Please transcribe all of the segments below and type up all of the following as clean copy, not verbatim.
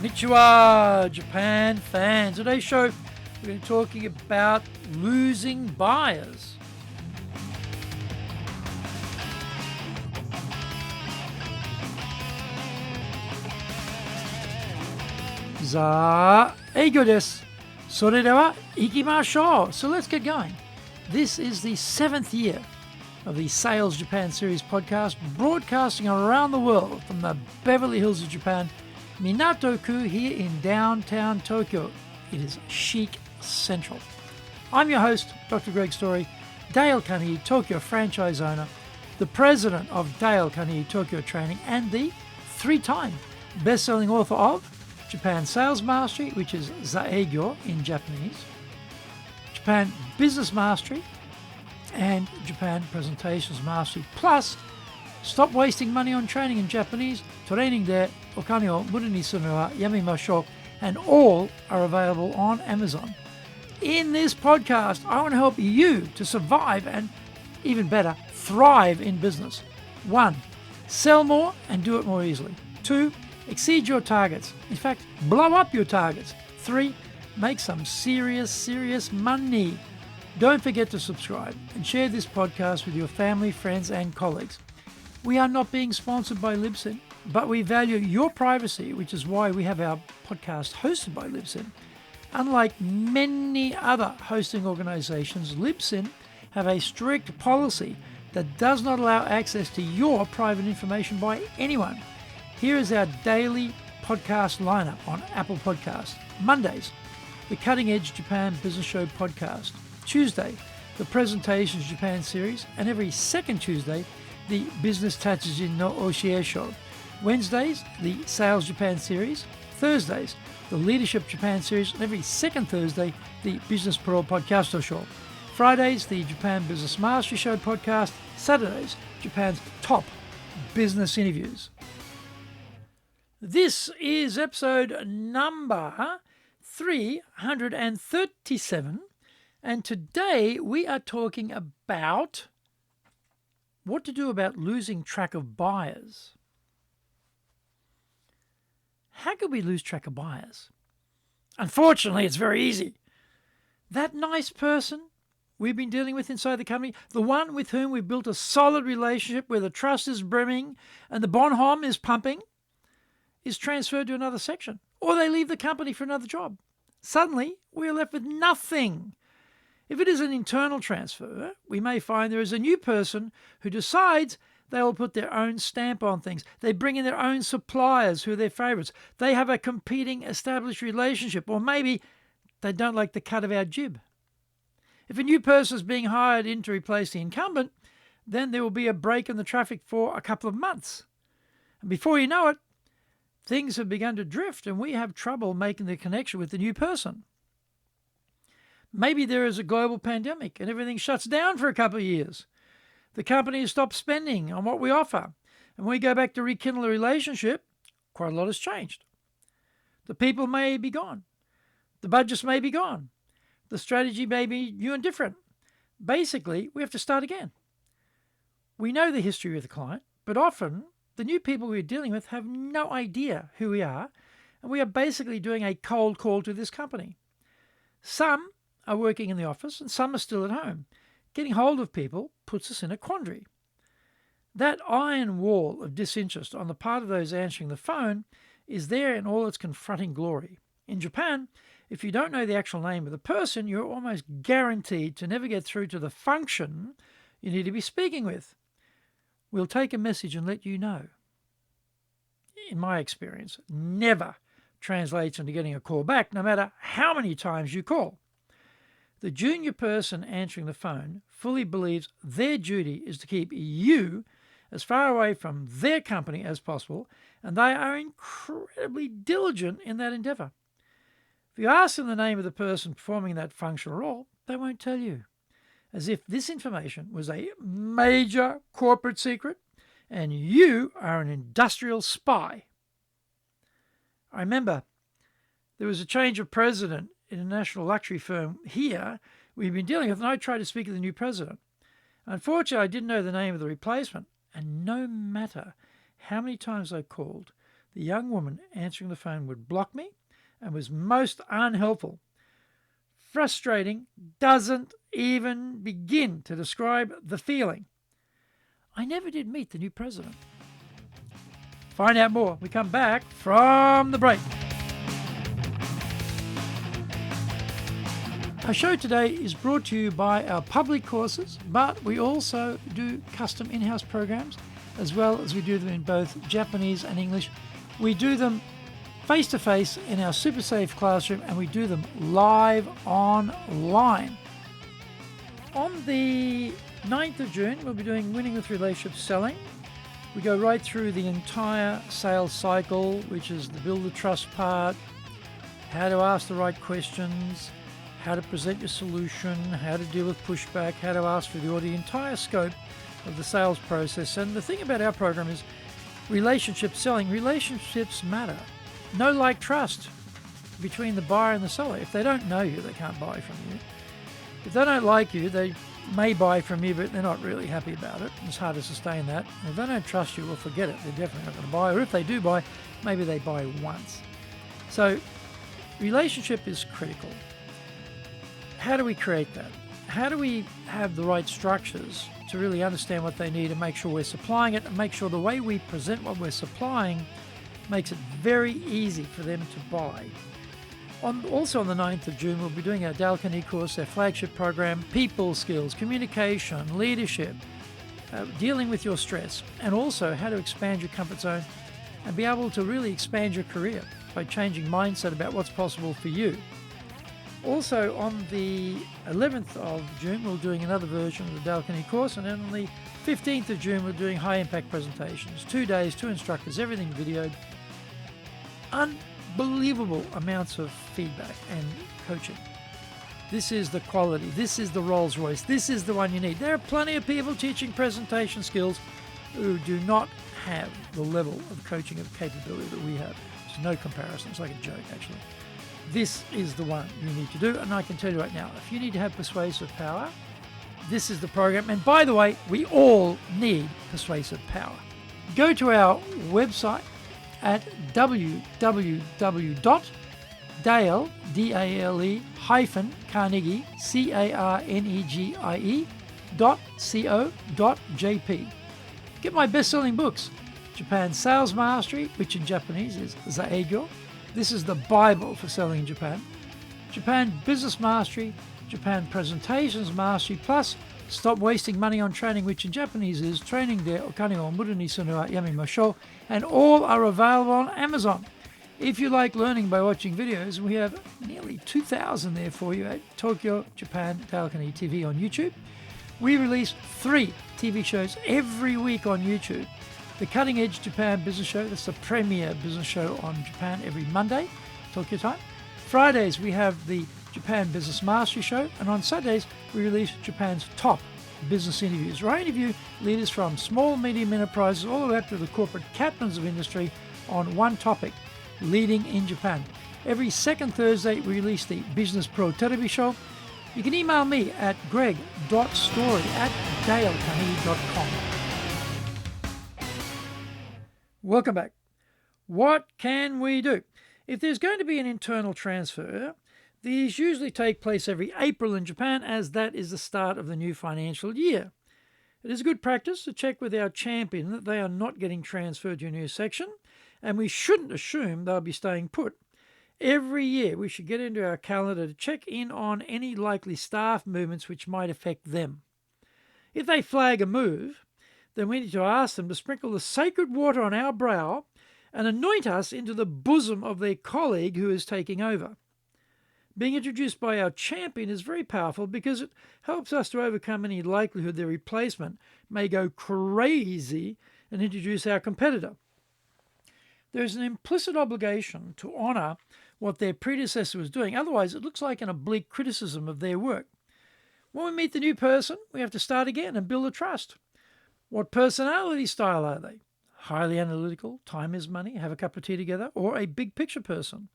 Konnichiwa, Japan fans. Today's show, we're going to be talking about losing buyers. Eigo desu. それでは行きましょう. So let's get going. This is the 7th year of the Sales Japan Series podcast, broadcasting around the world from the Beverly Hills of Japan, Minato-ku here in downtown Tokyo. It is chic central. I'm your host, Dr. Greg Story, Dale Carnegie Tokyo franchise owner, the president of Dale Carnegie Tokyo Training, and the 3-time best-selling author of Japan Sales Mastery, which is Zaegyo in Japanese, Japan Business Mastery, and Japan Presentations Mastery. Plus, Stop Wasting Money on Training in Japanese, Training de Okane o Mura ni suru no wa yamemashou, and all are available on Amazon. In this podcast, I want to help you to survive and, even better, thrive in business. 1. Sell more and do it more easily. 2. Exceed your targets. In fact, blow up your targets. 3. Make some serious money. Don't forget to subscribe and share this podcast with your family, friends, and colleagues. We are not being sponsored by Libsyn, but we value your privacy, which is why we have our podcast hosted by Libsyn. Unlike many other hosting organizations, Libsyn have a strict policy that does not allow access to your private information by anyone. Here is our daily podcast lineup on Apple Podcasts. Mondays, the Cutting Edge Japan Business Show podcast. Tuesday, the Presentations Japan series, and every second Tuesday, the Business Tatsujin no Oshie Show. Wednesdays, the Sales Japan series. Thursdays, the Leadership Japan series, and every second Thursday, the Business Pro Podcast Show. Fridays, the Japan Business Mastery Show podcast. Saturdays, Japan's top business interviews. This is episode number 337, and today we are talking about what to do about losing track of buyers. How could we lose track of buyers? Unfortunately, it's very easy. That nice person we've been dealing with inside the company, the one with whom we've built a solid relationship where the trust is brimming and the bonhomie is pumping, is transferred to another section, or they leave the company for another job. Suddenly, we are left with nothing. If it is an internal transfer, we may find there is a new person who decides they will put their own stamp on things. They bring in their own suppliers who are their favorites. They have a competing established relationship, or maybe they don't like the cut of our jib. If a new person is being hired in to replace the incumbent, then there will be a break in the traffic for a couple of months. And before you know it, things have begun to drift and we have trouble making the connection with the new person. Maybe there is a global pandemic and everything shuts down for a couple of years. The company has stopped spending on what we offer, and when we go back to rekindle a relationship, quite a lot has changed. The people may be gone. The budgets may be gone. The strategy may be new and different. Basically, we have to start again. We know the history of the client, but often the new people we're dealing with have no idea who we are, and we are basically doing a cold call to this company. Some are working in the office and some are still at home. Getting hold of people puts us in a quandary. That iron wall of disinterest on the part of those answering the phone is there in all its confronting glory. In Japan, if you don't know the actual name of the person, you're almost guaranteed to never get through to the function you need to be speaking with. We'll take a message and let you know. In my experience, never translates into getting a call back, no matter how many times you call. The junior person answering the phone fully believes their duty is to keep you as far away from their company as possible, and they are incredibly diligent in that endeavour. If you ask them the name of the person performing that function or role, they won't tell you, as if this information was a major corporate secret and you are an industrial spy. I remember there was a change of president in a national luxury firm here we've been dealing with, and I tried to speak to the new president. Unfortunately, I didn't know the name of the replacement, and no matter how many times I called, the young woman answering the phone would block me and was most unhelpful. Frustrating doesn't even begin to describe the feeling. I never did meet the new president. Find out more. We come back from the break. Our show today is brought to you by our public courses, but we also do custom in-house programs, as well as we do them in both Japanese and English. We do them face-to-face in our super safe classroom, and we do them live online. On the 9th of June, we'll be doing Winning with Relationship Selling. We go right through the entire sales cycle, which is the build the trust part, how to ask the right questions, how to present your solution, how to deal with pushback, how to ask for the order, the entire scope of the sales process. And the thing about our program is relationship selling. Relationships matter. No like trust between the buyer and the seller. If they don't know you, they can't buy from you. If they don't like you, they may buy from you, but they're not really happy about it. It's hard to sustain that. And if they don't trust you, well, forget it. They're definitely not going to buy. Or if they do buy, maybe they buy once. So relationship is critical. How do we create that? How do we have the right structures to really understand what they need and make sure we're supplying it, and make sure the way we present what we're supplying makes it very easy for them to buy? Also on the 9th of June, we'll be doing our Dale Carnegie course, our flagship program, people skills, communication, leadership, dealing with your stress, and also how to expand your comfort zone and be able to really expand your career by changing mindset about what's possible for you. Also on the 11th of June, we're doing another version of the Dale Carnegie course, and then on the 15th of June, we're doing high impact presentations. 2 days, 2 instructors, everything videoed. Unbelievable amounts of feedback and coaching. This is the quality. This is the Rolls Royce. This is the one you need. There are plenty of people teaching presentation skills who do not have the level of coaching of capability that we have. There's no comparison. It's like a joke, actually. This is the one you need to do, and I can tell you right now, if you need to have persuasive power, this is the program. And by the way, we all need persuasive power. Go to our website at www.dale, D-A-L-E, Carnegie, CARNEGIE.co.jp. Get my best-selling books, Japan Sales Mastery, which in Japanese is Zaegyo. This is the Bible for selling in Japan. Japan Business Mastery, Japan Presentations Mastery, plus Stop Wasting Money on Training, which in Japanese is Training de Okane wo Muru ni Sunu wa Yamimashou, and all are available on Amazon. If you like learning by watching videos, we have nearly 2,000 there for you at Tokyo, Japan, Dale Carnegie TV on YouTube. We release 3 TV shows every week on YouTube. The Cutting Edge Japan Business Show, that's the premier business show on Japan every Monday, Tokyo time. Fridays, we have the Japan Business Mastery Show, and on Saturdays, we release Japan's top business interviews, where I interview leaders from small, medium enterprises all the way up to the corporate captains of industry on one topic, leading in Japan. Every second Thursday, we release the Business Pro Television Show. You can email me at greg.story@dalecarnegie.com. Welcome back. What can we do? If there's going to be an internal transfer, these usually take place every April in Japan, as that is the start of the new financial year. It is good practice to check with our champion that they are not getting transferred to a new section, and we shouldn't assume they'll be staying put. Every year we should get into our calendar to check in on any likely staff movements which might affect them. If they flag a move, then we need to ask them to sprinkle the sacred water on our brow and anoint us into the bosom of their colleague who is taking over. Being introduced by our champion is very powerful because it helps us to overcome any likelihood their replacement may go crazy and introduce our competitor. There is an implicit obligation to honour what their predecessor was doing, otherwise it looks like an oblique criticism of their work. When we meet the new person, we have to start again and build a trust. What personality style are they? Highly analytical, time is money, have a cup of tea together, or a big picture person?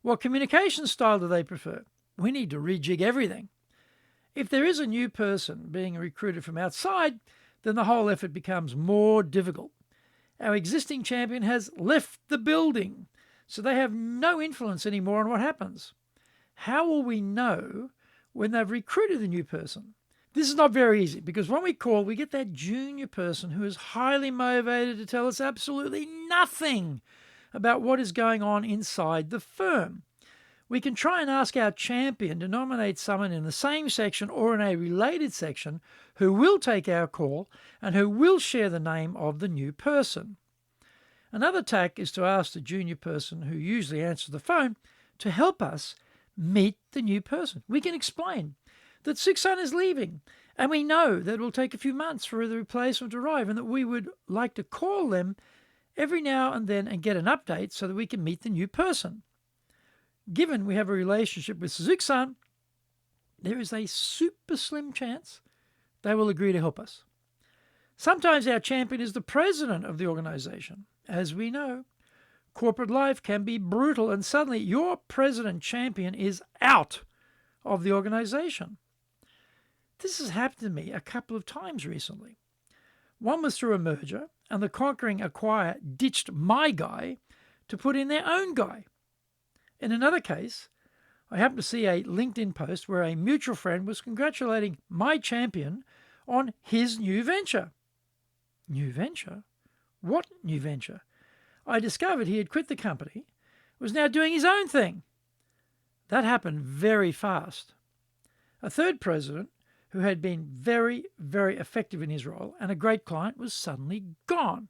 What communication style do they prefer? We need to rejig everything. If there is a new person being recruited from outside, then the whole effort becomes more difficult. Our existing champion has left the building, so they have no influence anymore on what happens. How will we know when they've recruited the new person? This is not very easy, because when we call, we get that junior person who is highly motivated to tell us absolutely nothing about what is going on inside the firm. We can try and ask our champion to nominate someone in the same section or in a related section who will take our call and who will share the name of the new person. Another tack is to ask the junior person who usually answers the phone to help us meet the new person. We can explain that Suksan is leaving, and we know that it will take a few months for the replacement to arrive, and that we would like to call them every now and then and get an update so that we can meet the new person. Given we have a relationship with Suksan, there is a super slim chance they will agree to help us. Sometimes our champion is the president of the organization. As we know, corporate life can be brutal, and suddenly your president champion is out of the organization. This has happened to me a couple of times recently. One was through a merger, and the conquering acquirer ditched my guy to put in their own guy. In another case, I happened to see a LinkedIn post where a mutual friend was congratulating my champion on his new venture. New venture? What new venture? I discovered he had quit the company, was now doing his own thing. That happened very fast. A third president, who had been very, very effective in his role and a great client, was suddenly gone.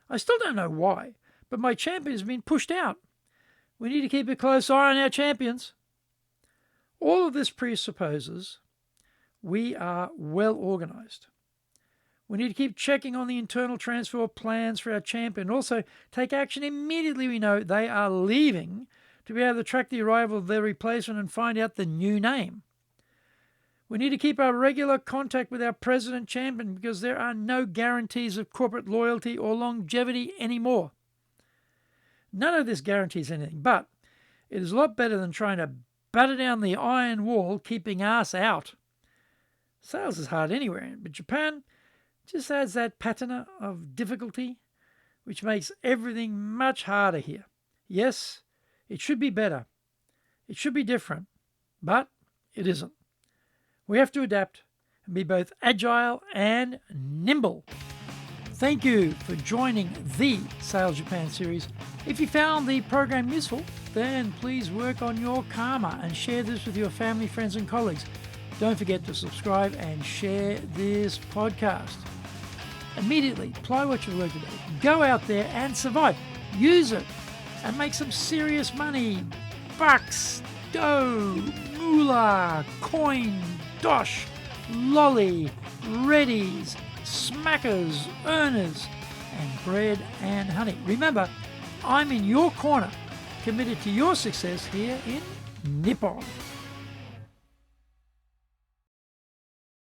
I still don't know why, but my champion has been pushed out. We need to keep a close eye on our champions. All of this presupposes we are well organized. We need to keep checking on the internal transfer plans for our champion, and also take action immediately we know they are leaving to be able to track the arrival of their replacement and find out the new name. We need to keep our regular contact with our president champion, because there are no guarantees of corporate loyalty or longevity anymore. None of this guarantees anything, but it is a lot better than trying to batter down the iron wall, keeping us out. Sales is hard anywhere, but Japan just adds that patina of difficulty, which makes everything much harder here. Yes, it should be better. It should be different, but it isn't. We have to adapt and be both agile and nimble. Thank you for joining the Sales Japan series. If you found the program useful, then please work on your karma and share this with your family, friends, and colleagues. Don't forget to subscribe and share this podcast. Immediately apply what you've learned today. Go out there and survive. Use it and make some serious money. Bucks, dough, moolah, coin, dosh, lolly, readies, smackers, earners, and bread and honey. Remember, I'm in your corner, committed to your success here in Nippon.